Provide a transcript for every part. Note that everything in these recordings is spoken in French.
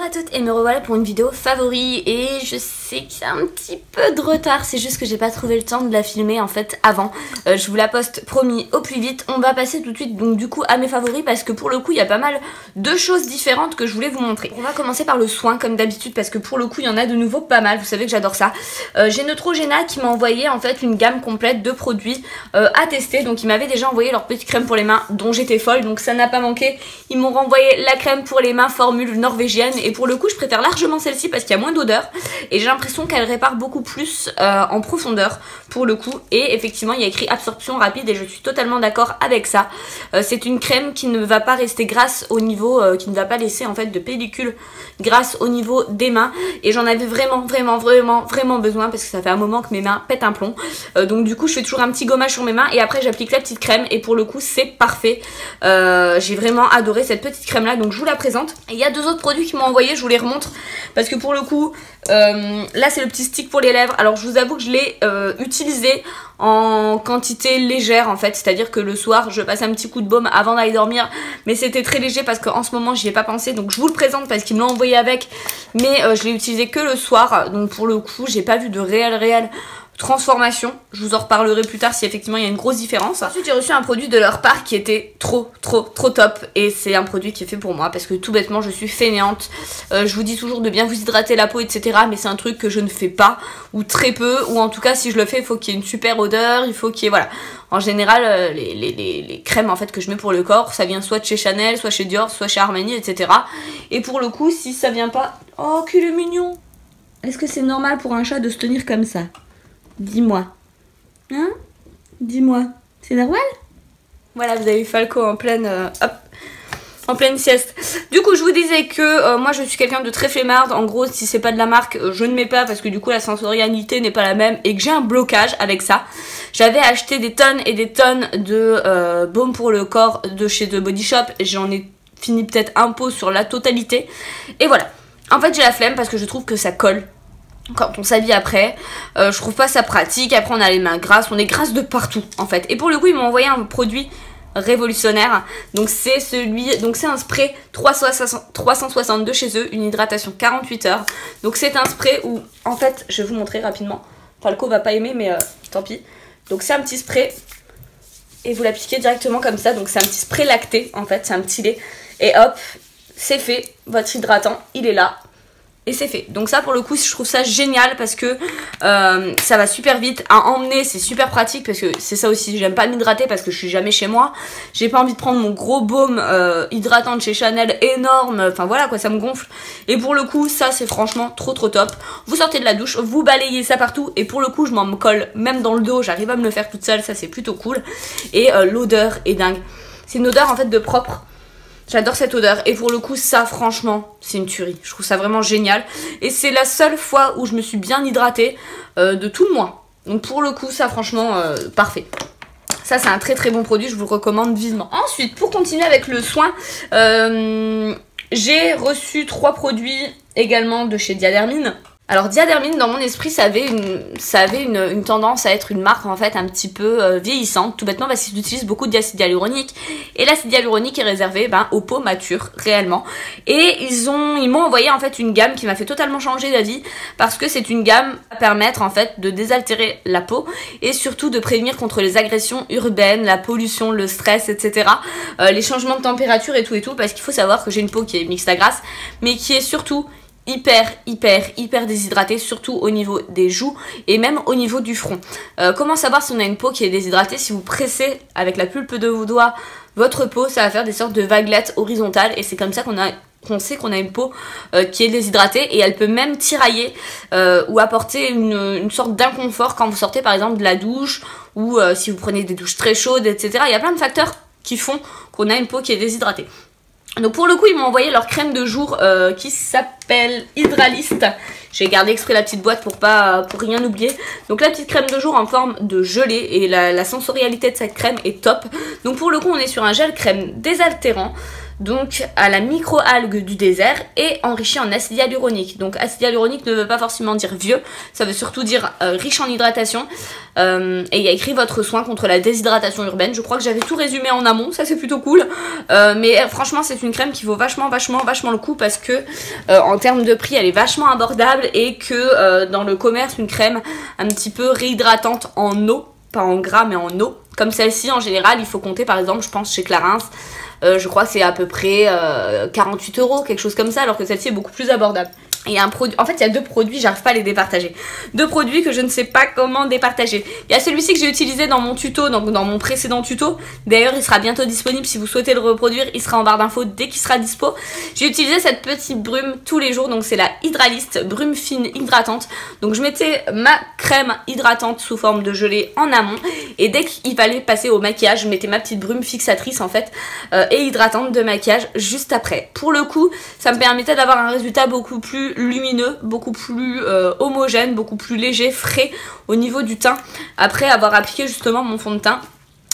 Bonjour à toutes et me revoilà pour une vidéo favori et je sais qu'il y a un petit peu de retard, c'est juste que j'ai pas trouvé le temps de la filmer en fait avant. Je vous la poste promis au plus vite. On va passer tout de suite donc du coup à mes favoris parce que pour le coup il y a pas mal de choses différentes que je voulais vous montrer. On va commencer par le soin comme d'habitude parce que pour le coup il y en a de nouveau pas mal, vous savez que j'adore ça. J'ai Neutrogena qui m'a envoyé en fait une gamme complète de produits à tester, donc ils m'avaient déjà envoyé leur petite crème pour les mains dont j'étais folle, donc ça n'a pas manqué. Ils m'ont renvoyé la crème pour les mains formule norvégienne et pour le coup je préfère largement celle-ci parce qu'il y a moins d'odeur et j'ai l'impression qu'elle répare beaucoup plus en profondeur pour le coup, et effectivement il y a écrit absorption rapide et je suis totalement d'accord avec ça. C'est une crème qui ne va pas rester grasse au niveau, qui ne va pas laisser en fait de pellicule grasse au niveau des mains, et j'en avais vraiment besoin parce que ça fait un moment que mes mains pètent un plomb. Donc du coup je fais toujours un petit gommage sur mes mains et après j'applique la petite crème et pour le coup c'est parfait. J'ai vraiment adoré cette petite crème là, donc je vous la présente. Et il y a deux autres produits qui m'ont envoyé, je vous les remontre parce que pour le coup là c'est le petit stick pour les lèvres. Alors je vous avoue que je l'ai utilisé en quantité légère en fait, c'est à dire que le soir je passe un petit coup de baume avant d'aller dormir, mais c'était très léger parce qu'en ce moment j'y ai pas pensé, donc je vous le présente parce qu'ils me l'ont envoyé avec, mais je l'ai utilisé que le soir, donc pour le coup j'ai pas vu de réelle transformation. Je vous en reparlerai plus tard si effectivement il y a une grosse différence. Ensuite j'ai reçu un produit de leur part qui était trop top et c'est un produit qui est fait pour moi parce que tout bêtement je suis fainéante. Je vous dis toujours de bien vous hydrater la peau etc, mais c'est un truc que je ne fais pas ou très peu, ou en tout cas si je le fais il faut qu'il y ait une super odeur, il faut qu'il y ait voilà. En général les crèmes en fait que je mets pour le corps ça vient soit de chez Chanel, soit chez Dior, soit chez Armani etc. Et pour le coup si ça vient pas... Oh qu'il est mignon. Est-ce que c'est normal pour un chat de se tenir comme ça? Dis-moi. Hein? Dis-moi. C'est normal? Voilà, vous avez eu Falco en pleine... en pleine sieste. Du coup, je vous disais que moi, je suis quelqu'un de très flemmarde. En gros, si c'est pas de la marque, je ne mets pas parce que du coup, la sensorialité n'est pas la même et que j'ai un blocage avec ça. J'avais acheté des tonnes et des tonnes de baume pour le corps de chez The Body Shop. J'en ai fini peut-être un pot sur la totalité. Et voilà. En fait, j'ai la flemme parce que je trouve que ça colle quand on s'habille après, je trouve pas ça pratique. Après on a les mains grasses, on est grasse de partout en fait. Et pour le coup ils m'ont envoyé un produit révolutionnaire. Donc c'est celui, donc c'est un spray 362 chez eux, une hydratation 48 heures. Donc c'est un spray où en fait je vais vous montrer rapidement. Falco va pas aimer mais tant pis. Donc c'est un petit spray et vous l'appliquez directement comme ça. Donc c'est un petit spray lacté en fait, c'est un petit lait et hop c'est fait. Votre hydratant il est là. Et c'est fait. Donc ça pour le coup je trouve ça génial parce que ça va super vite à emmener, c'est super pratique parce que c'est ça aussi, j'aime pas m'hydrater parce que je suis jamais chez moi. J'ai pas envie de prendre mon gros baume hydratant de chez Chanel énorme, enfin voilà quoi, ça me gonfle. Et pour le coup ça c'est franchement trop top. Vous sortez de la douche, vous balayez ça partout et pour le coup je m'en colle même dans le dos, j'arrive à me le faire toute seule, ça c'est plutôt cool. Et l'odeur est dingue. C'est une odeur en fait de propre. J'adore cette odeur et pour le coup ça franchement c'est une tuerie, je trouve ça vraiment génial et c'est la seule fois où je me suis bien hydratée de tout le mois, donc pour le coup ça franchement parfait. Ça c'est un très bon produit, je vous le recommande vivement. Ensuite pour continuer avec le soin, j'ai reçu 3 produits également de chez Diadermine. Alors Diadermine dans mon esprit ça avait une tendance à être une marque en fait un petit peu vieillissante, tout bêtement parce qu'ils utilisent beaucoup d'acide hyaluronique et l'acide hyaluronique est réservé aux peaux matures réellement, et ils m'ont envoyé en fait une gamme qui m'a fait totalement changer d'avis parce que c'est une gamme à permettre en fait de désaltérer la peau et surtout de prévenir contre les agressions urbaines, la pollution, le stress etc, les changements de température et tout parce qu'il faut savoir que j'ai une peau qui est mixte à grasse mais qui est surtout hyper déshydratée, surtout au niveau des joues et même au niveau du front. Comment savoir si on a une peau qui est déshydratée? Si vous pressez avec la pulpe de vos doigts votre peau, ça va faire des sortes de vaguelettes horizontales et c'est comme ça qu'on sait qu'on a une peau qui est déshydratée, et elle peut même tirailler ou apporter une sorte d'inconfort quand vous sortez par exemple de la douche ou si vous prenez des douches très chaudes etc. Il y a plein de facteurs qui font qu'on a une peau qui est déshydratée. Donc pour le coup ils m'ont envoyé leur crème de jour qui s'appelle Hydralist. J'ai gardé exprès la petite boîte pour rien oublier. Donc la petite crème de jour en forme de gelée et la sensorialité de cette crème est top. Donc pour le coup on est sur un gel crème désaltérant donc à la microalgue du désert et enrichi en acide hyaluronique. Donc acide hyaluronique ne veut pas forcément dire vieux, ça veut surtout dire riche en hydratation. Et il y a écrit votre soin contre la déshydratation urbaine. Je crois que j'avais tout résumé en amont, ça c'est plutôt cool. Mais franchement c'est une crème qui vaut vachement le coup parce que en termes de prix elle est vachement abordable et que dans le commerce une crème un petit peu réhydratante en eau, pas en gras mais en eau, comme celle-ci en général il faut compter par exemple je pense chez Clarins. Je crois que c'est à peu près 48 €, quelque chose comme ça, alors que celle-ci est beaucoup plus abordable. Et un produit, en fait il y a deux produits, j'arrive pas à les départager. Deux produits que je ne sais pas comment départager. Il y a celui-ci que j'ai utilisé dans mon tuto, donc dans mon précédent tuto. D'ailleurs il sera bientôt disponible si vous souhaitez le reproduire, il sera en barre d'infos dès qu'il sera dispo. J'ai utilisé cette petite brume tous les jours, donc c'est la Hydralyst brume fine hydratante. Donc je mettais ma crème hydratante sous forme de gelée en amont. Et dès qu'il fallait passer au maquillage, je mettais ma petite brume fixatrice en fait et hydratante de maquillage juste après. Pour le coup, ça me permettait d'avoir un résultat beaucoup plus lumineux, beaucoup plus homogène, beaucoup plus léger, frais au niveau du teint après avoir appliqué justement mon fond de teint.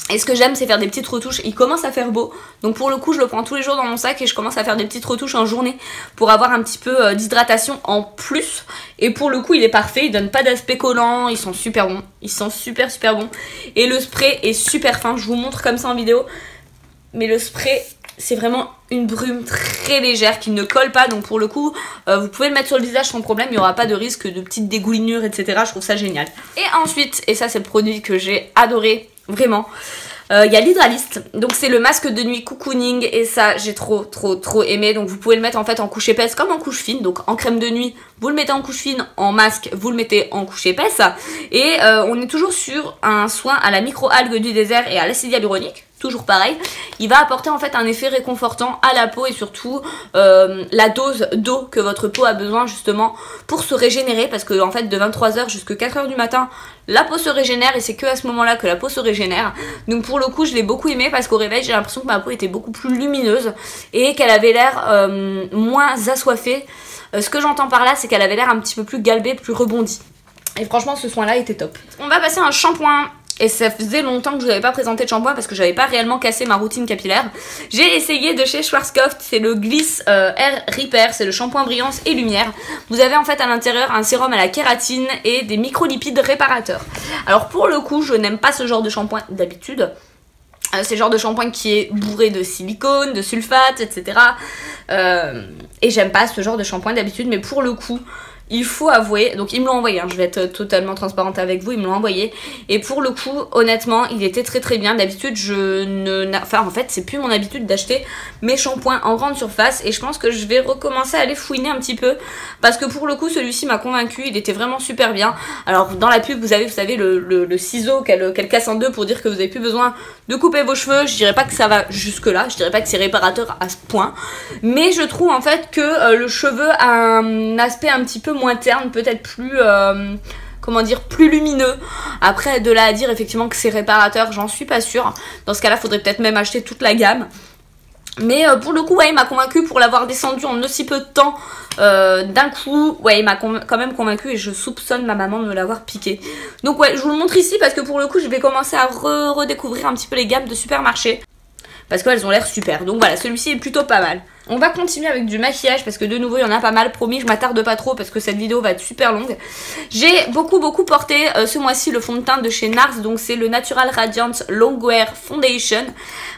Et ce que j'aime c'est faire des petites retouches, il commence à faire beau, donc pour le coup je le prends tous les jours dans mon sac et je commence à faire des petites retouches en journée pour avoir un petit peu d'hydratation en plus. Et pour le coup il est parfait, il donne pas d'aspect collant, ils sont super bons, ils sont super bons. Et le spray est super fin, je vous montre comme ça en vidéo, mais le spray c'est vraiment une brume très légère qui ne colle pas, donc pour le coup vous pouvez le mettre sur le visage sans problème, il n'y aura pas de risque de petites dégoulinures etc, je trouve ça génial. Et ensuite, et ça c'est le produit que j'ai adoré vraiment, il y a l'Hydralyst, donc c'est le masque de nuit cocooning et ça j'ai trop aimé. Donc vous pouvez le mettre en fait en couche épaisse comme en couche fine, donc en crème de nuit vous le mettez en couche fine, en masque vous le mettez en couche épaisse. Et on est toujours sur un soin à la microalgue du désert et à l'acide hyaluronique. Toujours pareil, il va apporter en fait un effet réconfortant à la peau et surtout la dose d'eau que votre peau a besoin justement pour se régénérer, parce que en fait de 23 h jusqu'à 4 h du matin la peau se régénère et c'est que à ce moment là que la peau se régénère. Donc pour le coup je l'ai beaucoup aimé parce qu'au réveil j'ai l'impression que ma peau était beaucoup plus lumineuse et qu'elle avait l'air moins assoiffée. Ce que j'entends par là c'est qu'elle avait l'air un petit peu plus galbée, plus rebondie. Et franchement ce soin là était top. On va passer à un shampoing. Et ça faisait longtemps que je vous avais pas présenté de shampoing parce que j'avais pas réellement cassé ma routine capillaire. J'ai essayé de chez Schwarzkopf, c'est le Gliss Hair Repair, c'est le shampoing brillance et lumière. Vous avez en fait à l'intérieur un sérum à la kératine et des microlipides réparateurs. Alors pour le coup je n'aime pas ce genre de shampoing d'habitude. C'est le genre de shampoing qui est bourré de silicone, de sulfate, etc. Et j'aime pas ce genre de shampoing d'habitude, mais pour le coup il faut avouer, donc ils me l'ont envoyé, hein, je vais être totalement transparente avec vous, ils me l'ont envoyé. Et pour le coup, honnêtement, il était très bien. D'habitude, enfin en fait, c'est plus mon habitude d'acheter mes shampoings en grande surface. Et je pense que je vais recommencer à aller fouiner un petit peu. Parce que pour le coup, celui-ci m'a convaincu, il était vraiment super bien. Alors dans la pub, vous savez le ciseau qu'elle casse en deux pour dire que vous n'avez plus besoin de couper vos cheveux. Je dirais pas que ça va jusque là, je dirais pas que c'est réparateur à ce point. Mais je trouve en fait que le cheveu a un aspect un petit peu moins terne, peut-être plus comment dire, plus lumineux. Après de là à dire effectivement que c'est réparateur, j'en suis pas sûre. Dans ce cas là faudrait peut-être même acheter toute la gamme. Mais pour le coup ouais il m'a convaincu pour l'avoir descendu en aussi peu de temps d'un coup. Ouais il m'a quand même convaincu et je soupçonne ma maman de me l'avoir piqué. Donc ouais je vous le montre ici parce que pour le coup je vais commencer à redécouvrir un petit peu les gammes de supermarché. Parce qu'elles ont l'air super. Donc voilà, celui-ci est plutôt pas mal. On va continuer avec du maquillage parce que de nouveau il y en a pas mal. Promis, je m'attarde pas trop parce que cette vidéo va être super longue. J'ai beaucoup porté ce mois-ci le fond de teint de chez NARS. Donc c'est le Natural Radiant Longwear Foundation.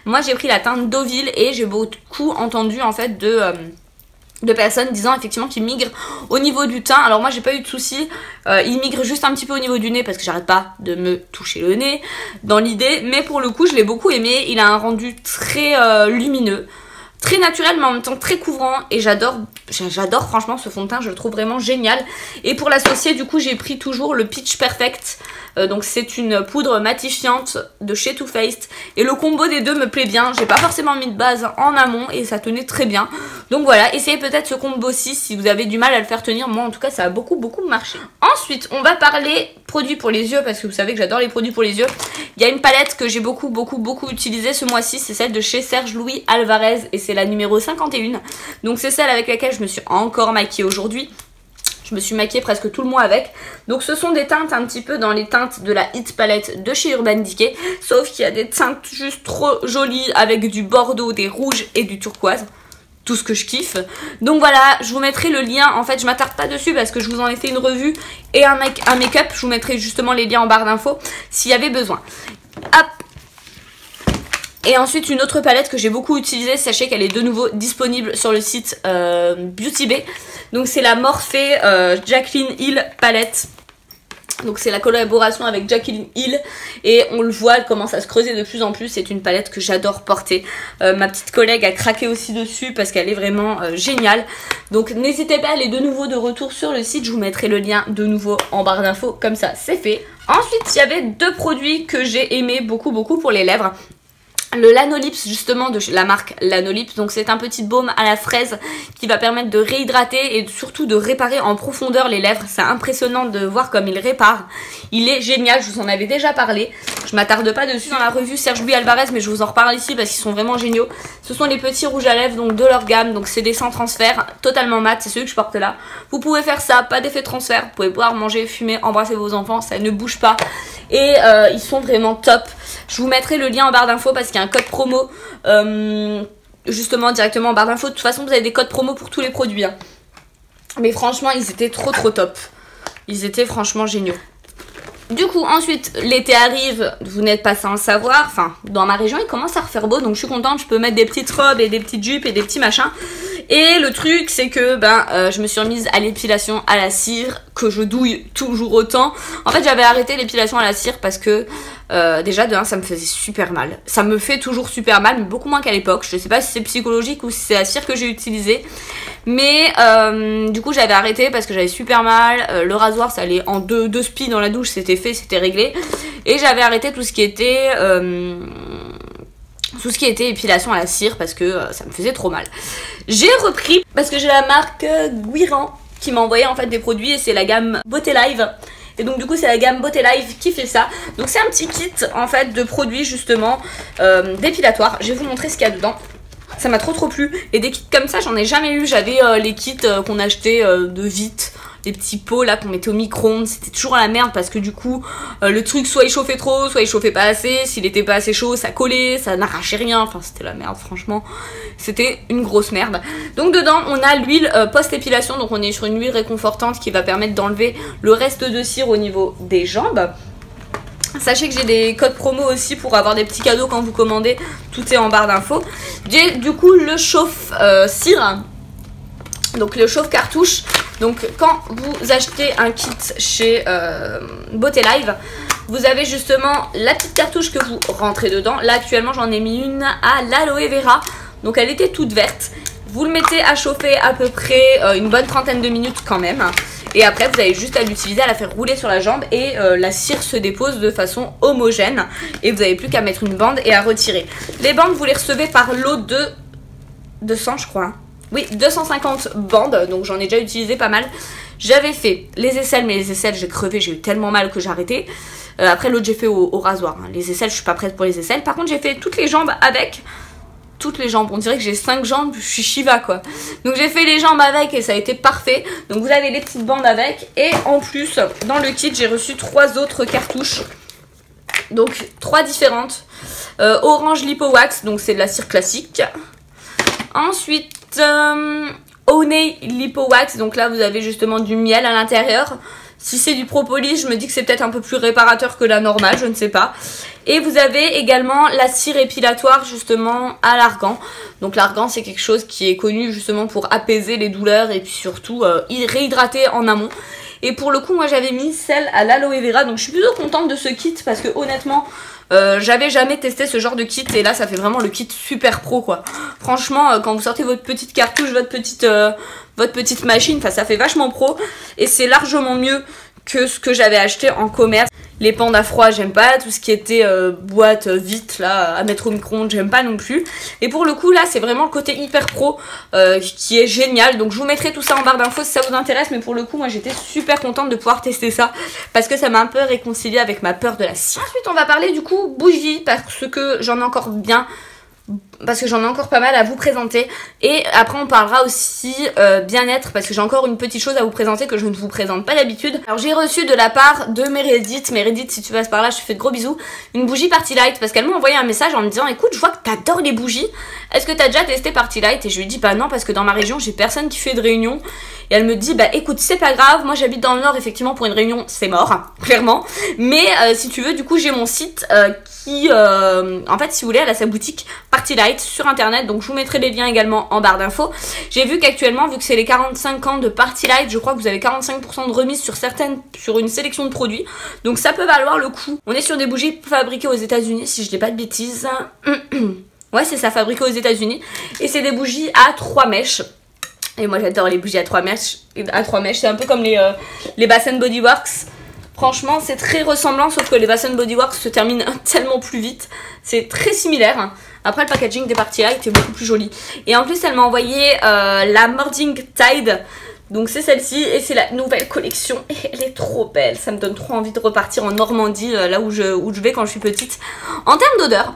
Moi j'ai pris la teinte Deauville et j'ai beaucoup entendu en fait de personnes disant effectivement qu'ils migrent au niveau du teint. Alors moi j'ai pas eu de soucis, ils migrent juste un petit peu au niveau du nez parce que j'arrête pas de me toucher le nez dans l'idée, mais pour le coup je l'ai beaucoup aimé. Il a un rendu très lumineux, très naturel mais en même temps très couvrant et j'adore franchement ce fond de teint, je le trouve vraiment génial. Et pour l'associer du coup j'ai pris toujours le Pitch Perfect, donc c'est une poudre matifiante de chez Too Faced et le combo des deux me plaît bien. J'ai pas forcément mis de base en amont et ça tenait très bien. Donc voilà, essayez peut-être ce combo-ci si vous avez du mal à le faire tenir. Moi en tout cas ça a beaucoup marché. Ensuite on va parler produits pour les yeux parce que vous savez que j'adore les produits pour les yeux. Il y a une palette que j'ai beaucoup utilisée ce mois-ci, c'est celle de chez Serge Louis Alvarez et c'est la numéro 51. Donc c'est celle avec laquelle je me suis encore maquillée aujourd'hui. Je me suis maquillée presque tout le mois avec. Donc ce sont des teintes un petit peu dans les teintes de la Hit Palette de chez Urban Decay. Sauf qu'il y a des teintes juste trop jolies avec du bordeaux, des rouges et du turquoise. Tout ce que je kiffe. Donc voilà, je vous mettrai le lien. En fait, je m'attarde pas dessus parce que je vous en ai fait une revue et un make-up. Je vous mettrai justement les liens en barre d'infos s'il y avait besoin. Hop. Et ensuite une autre palette que j'ai beaucoup utilisée, sachez qu'elle est de nouveau disponible sur le site Beauty Bay. Donc c'est la Morphe Jaclyn Hill palette. Donc c'est la collaboration avec Jaclyn Hill et on le voit, elle commence à se creuser de plus en plus. C'est une palette que j'adore porter. Ma petite collègue a craqué aussi dessus parce qu'elle est vraiment géniale. Donc n'hésitez pas, elle est de nouveau de retour sur le site. Je vous mettrai le lien de nouveau en barre d'infos, comme ça c'est fait. Ensuite il y avait deux produits que j'ai aimé beaucoup pour les lèvres. Le Lanolips justement de la marque Lanolips, donc c'est un petit baume à la fraise qui va permettre de réhydrater et surtout de réparer en profondeur les lèvres. C'est impressionnant de voir comme il répare. Il est génial, je vous en avais déjà parlé. Je m'attarde pas dessus dans la revue Serge Louis Alvarez, mais je vous en reparle ici parce qu'ils sont vraiment géniaux. Ce sont les petits rouges à lèvres donc de leur gamme, donc c'est des sans transfert, totalement mat, c'est celui que je porte là. Vous pouvez faire ça, pas d'effet transfert, vous pouvez boire, manger, fumer, embrasser vos enfants, ça ne bouge pas. Et ils sont vraiment top. Je vous mettrai le lien en barre d'infos parce qu'il y a un code promo justement directement en barre d'infos. De toute façon vous avez des codes promo pour tous les produits hein. Mais franchement ils étaient trop top. Ils étaient franchement géniaux. Du coup ensuite l'été arrive, vous n'êtes pas sans le savoir. Enfin dans ma région il commence à refaire beau. Donc je suis contente, je peux mettre des petites robes et des petites jupes et des petits machins. Et le truc c'est que je me suis remise à l'épilation à la cire, que je douille toujours autant. En fait j'avais arrêté l'épilation à la cire parce que déjà de 1 ça me faisait super mal. Ça me fait toujours super mal mais beaucoup moins qu'à l'époque. Je sais pas si c'est psychologique ou si c'est la cire que j'ai utilisée. Mais du coup j'avais arrêté parce que j'avais super mal. Le rasoir ça allait en deux spies dans la douche, c'était fait, c'était réglé. Et j'avais arrêté tout ce qui était épilation à la cire parce que ça me faisait trop mal. J'ai repris parce que j'ai la marque Guiran qui m'a envoyé en fait des produits et c'est la gamme Beauté Live. Et donc du coup c'est la gamme Beauté Live qui fait ça. Donc c'est un petit kit en fait de produits justement dépilatoire. Je vais vous montrer ce qu'il y a dedans. Ça m'a trop plu. Et des kits comme ça j'en ai jamais eu. J'avais les kits qu'on achetait de vite. Les petits pots là qu'on mettait au micro-ondes, c'était toujours la merde parce que du coup le truc soit il chauffait trop, soit il chauffait pas assez. S'il était pas assez chaud ça collait, ça n'arrachait rien, enfin c'était la merde franchement. C'était une grosse merde. Donc dedans on a l'huile post-épilation, donc on est sur une huile réconfortante qui va permettre d'enlever le reste de cire au niveau des jambes. Sachez que j'ai des codes promo aussi pour avoir des petits cadeaux quand vous commandez, tout est en barre d'infos. J'ai du coup le chauffe cire, donc le chauffe cartouche. Donc quand vous achetez un kit chez Beauté Live, vous avez justement la petite cartouche que vous rentrez dedans. Là actuellement j'en ai mis une à l'aloe vera, donc elle était toute verte. Vous le mettez à chauffer à peu près une bonne trentaine de minutes quand même. Et après vous avez juste à l'utiliser, à la faire rouler sur la jambe et la cire se dépose de façon homogène. Et vous n'avez plus qu'à mettre une bande et à retirer. Les bandes vous les recevez par lot de 200 je crois. Oui, 250 bandes, donc j'en ai déjà utilisé pas mal. J'avais fait les aisselles, mais les aisselles j'ai crevé, j'ai eu tellement mal que j'ai arrêté. Après l'autre j'ai fait au rasoir. Hein. Les aisselles, je suis pas prête pour les aisselles. Par contre j'ai fait toutes les jambes avec. Toutes les jambes, on dirait que j'ai 5 jambes, je suis Shiva quoi. Donc j'ai fait les jambes avec et ça a été parfait. Donc vous avez les petites bandes avec. Et en plus, dans le kit, j'ai reçu 3 autres cartouches. Donc 3 différentes. Orange Lipo Wax, donc c'est de la cire classique. Ensuite... Honey Lipo Wax, donc là vous avez justement du miel à l'intérieur. Si c'est du propolis, je me dis que c'est peut-être un peu plus réparateur que la normale, je ne sais pas. Et vous avez également la cire épilatoire justement à l'argan. Donc l'argan c'est quelque chose qui est connu justement pour apaiser les douleurs et puis surtout réhydrater en amont. Et pour le coup moi j'avais mis celle à l'aloe vera, donc je suis plutôt contente de ce kit parce que honnêtement j'avais jamais testé ce genre de kit et là ça fait vraiment le kit super pro quoi. Franchement quand vous sortez votre petite cartouche, votre petite machine, enfin ça fait vachement pro et c'est largement mieux que ce que j'avais acheté en commerce. Les pans à froid j'aime pas, tout ce qui était boîte vite là à mettre au micro-ondes j'aime pas non plus. Et pour le coup là c'est vraiment le côté hyper pro qui est génial. Donc je vous mettrai tout ça en barre d'infos si ça vous intéresse. Mais pour le coup moi j'étais super contente de pouvoir tester ça parce que ça m'a un peu réconciliée avec ma peur de la cire. Ensuite on va parler du coup bougie parce que j'en ai encore bien parce que j'en ai encore pas mal à vous présenter. Et après on parlera aussi bien-être, parce que j'ai encore une petite chose à vous présenter que je ne vous présente pas d'habitude. Alors j'ai reçu de la part de Meredith, si tu passes par là je te fais de gros bisous, une bougie Party Light, parce qu'elle m'a envoyé un message en me disant écoute je vois que t'adores les bougies, est-ce que t'as déjà testé Party Light? Et je lui dis bah non, parce que dans ma région j'ai personne qui fait de réunion. Et elle me dit bah écoute c'est pas grave, moi j'habite dans le nord, effectivement pour une réunion c'est mort, hein, clairement. Mais si tu veux du coup j'ai mon site qui en fait si vous voulez elle a sa boutique Party Light sur internet, donc je vous mettrai les liens également en barre d'infos. J'ai vu qu'actuellement vu que c'est les 45 ans de Party Light, je crois que vous avez 45% de remise sur une sélection de produits, donc ça peut valoir le coup. On est sur des bougies fabriquées aux États-Unis si je dis pas de bêtises. Ouais c'est ça, fabriqué aux États-Unis, et c'est des bougies à 3 mèches. Et moi j'adore les bougies à 3 mèches. C'est un peu comme les Bath & Body Works. Franchement c'est très ressemblant, sauf que les Bath & Body Works se terminent tellement plus vite. C'est très similaire. Après le packaging des Party Light est beaucoup plus joli. Et en plus elle m'a envoyé la Morning Tide. Donc c'est celle-ci et c'est la nouvelle collection. Et elle est trop belle. Ça me donne trop envie de repartir en Normandie, là où je vais quand je suis petite. En termes d'odeur,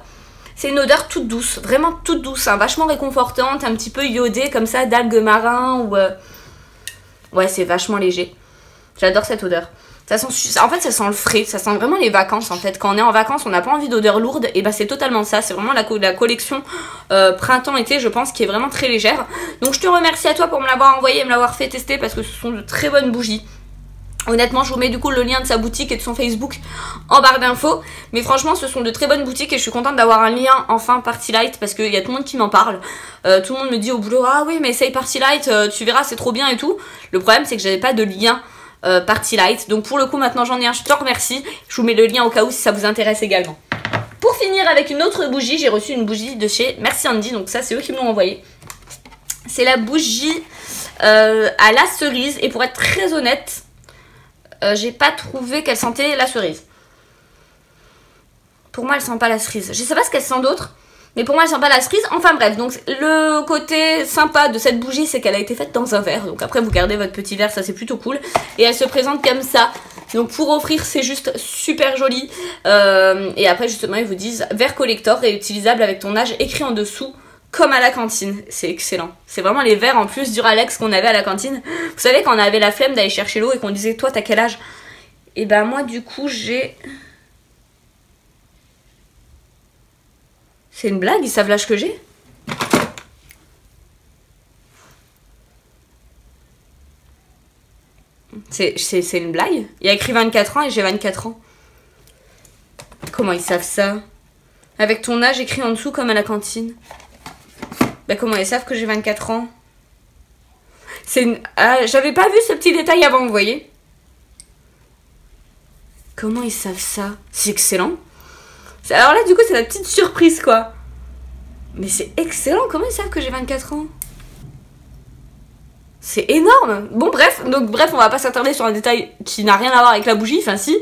c'est une odeur toute douce, vraiment toute douce, hein, vachement réconfortante, un petit peu iodée comme ça, d'algues marins ou... Ouais, c'est vachement léger. J'adore cette odeur. Ça sent, en fait, ça sent le frais, ça sent vraiment les vacances en fait. Quand on est en vacances, on n'a pas envie d'odeur lourde, et bah c'est totalement ça. C'est vraiment la collection printemps-été, je pense, qui est vraiment très légère. Donc je te remercie à toi pour me l'avoir envoyé et me l'avoir fait tester, parce que ce sont de très bonnes bougies. Honnêtement je vous mets du coup le lien de sa boutique et de son Facebook en barre d'infos. Mais franchement ce sont de très bonnes boutiques et je suis contente d'avoir un lien enfin Party Light, parce qu'il y a tout le monde qui m'en parle. Tout le monde me dit au boulot ah oui mais essaye Party Light, tu verras c'est trop bien et tout. Le problème c'est que j'avais pas de lien Party Light. Donc pour le coup maintenant j'en ai un, je te remercie. Je vous mets le lien au cas où si ça vous intéresse également. Pour finir avec une autre bougie, j'ai reçu une bougie de chez Merci Andy. Donc ça c'est eux qui me l'ont envoyé. C'est la bougie à la cerise, et pour être très honnête, j'ai pas trouvé qu'elle sentait la cerise. Pour moi elle sent pas la cerise. Je sais pas ce qu'elle sent d'autre, mais pour moi elle sent pas la cerise. Enfin bref, donc le côté sympa de cette bougie c'est qu'elle a été faite dans un verre. Donc après vous gardez votre petit verre, ça c'est plutôt cool. Et elle se présente comme ça. Donc pour offrir c'est juste super joli. Et après justement ils vous disent verre collector réutilisable avec ton âge écrit en dessous, comme à la cantine. C'est excellent. C'est vraiment les verres en plus Duralex qu'on avait à la cantine. Vous savez quand on avait la flemme d'aller chercher l'eau et qu'on disait toi t'as quel âge? Et ben moi du coup j'ai... C'est une blague, ils savent l'âge que j'ai? C'est une blague? Il y a écrit 24 ans et j'ai 24 ans. Comment ils savent ça? Avec ton âge écrit en dessous comme à la cantine. Bah comment ils savent que j'ai 24 ans? C'est une... Ah, j'avais pas vu ce petit détail avant, vous voyez? Comment ils savent ça? C'est excellent. Alors là du coup c'est la petite surprise quoi. Mais c'est excellent, comment ils savent que j'ai 24 ans? C'est énorme. Bon bref, on va pas s'attarder sur un détail qui n'a rien à voir avec la bougie, enfin si,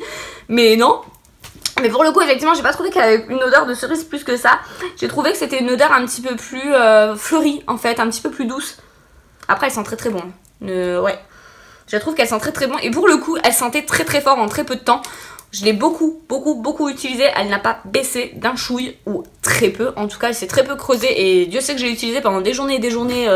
mais non. Mais pour le coup effectivement j'ai pas trouvé qu'elle avait une odeur de cerise plus que ça. J'ai trouvé que c'était une odeur un petit peu plus fleurie en fait, un petit peu plus douce. Après elle sent très très bon. Ouais. Je trouve qu'elle sent très très bon, et pour le coup elle sentait très très fort en très peu de temps. Je l'ai beaucoup utilisée, elle n'a pas baissé d'un chouille, ou très peu, en tout cas elle s'est très peu creusée, et Dieu sait que je l'ai utilisée pendant des journées et des journées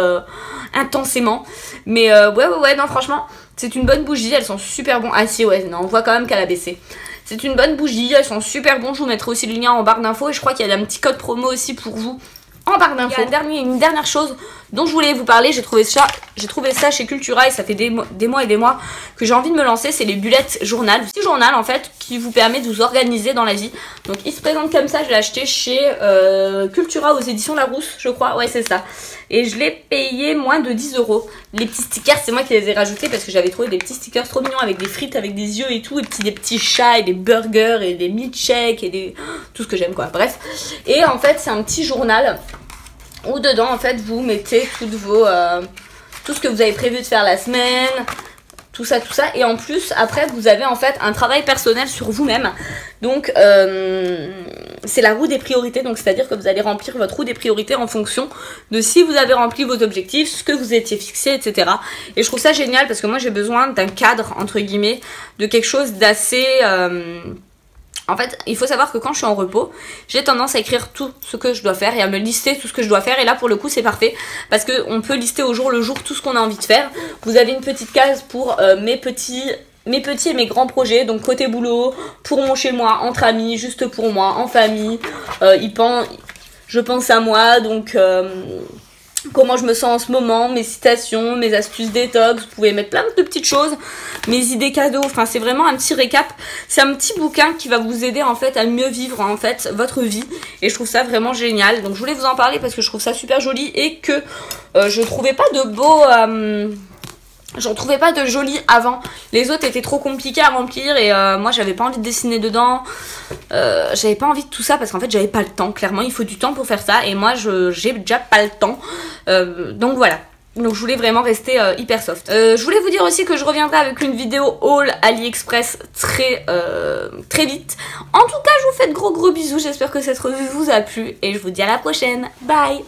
intensément. Mais ouais, non franchement, c'est une bonne bougie, elles sont super bon. Ah si ouais, non, on voit quand même qu'elle a baissé. C'est une bonne bougie, elles sont super bon, je vous mettrai aussi le lien en barre d'infos, et je crois qu'il y a un petit code promo aussi pour vous en barre d'infos. Une dernière chose dont je voulais vous parler, j'ai trouvé ça chez Cultura et ça fait des mois et des mois que j'ai envie de me lancer, c'est les bullet journal. Petit journal en fait qui vous permet de vous organiser dans la vie. Donc il se présente comme ça, je l'ai acheté chez Cultura aux éditions Larousse je crois, ouais c'est ça. Et je l'ai payé moins de 10 €. Les petits stickers c'est moi qui les ai rajoutés parce que j'avais trouvé des petits stickers trop mignons avec des frites, avec des yeux et tout, et des petits chats et des burgers et des milkshakes et des... tout ce que j'aime quoi, bref. Et en fait c'est un petit journal où dedans en fait vous mettez toutes vos tout ce que vous avez prévu de faire la semaine, tout ça, et en plus après vous avez en fait un travail personnel sur vous-même. Donc c'est la roue des priorités, donc c'est à dire que vous allez remplir votre roue des priorités en fonction de si vous avez rempli vos objectifs, ce que vous étiez fixé, etc. Et je trouve ça génial parce que moi j'ai besoin d'un cadre entre guillemets, de quelque chose d'assez En fait, il faut savoir que quand je suis en repos, j'ai tendance à écrire tout ce que je dois faire et à me lister tout ce que je dois faire. Et là, pour le coup, c'est parfait parce qu'on peut lister au jour le jour tout ce qu'on a envie de faire. Vous avez une petite case pour mes petits et mes grands projets. Donc côté boulot, pour mon chez moi, entre amis, juste pour moi, en famille. Je pense à moi, donc... comment je me sens en ce moment, mes citations, mes astuces détox, vous pouvez mettre plein de petites choses, mes idées cadeaux, enfin c'est vraiment un petit récap, c'est un petit bouquin qui va vous aider en fait à mieux vivre en fait votre vie et je trouve ça vraiment génial. Donc je voulais vous en parler parce que je trouve ça super joli et que je trouvais pas de beau... J'en trouvais pas de jolis avant. Les autres étaient trop compliqués à remplir et moi j'avais pas envie de dessiner dedans. J'avais pas envie de tout ça parce qu'en fait j'avais pas le temps. Clairement il faut du temps pour faire ça et moi j'ai déjà pas le temps. Donc voilà. Donc je voulais vraiment rester hyper soft. Je voulais vous dire aussi que je reviendrai avec une vidéo haul AliExpress très vite. En tout cas je vous fais de gros bisous. J'espère que cette revue vous a plu et je vous dis à la prochaine. Bye.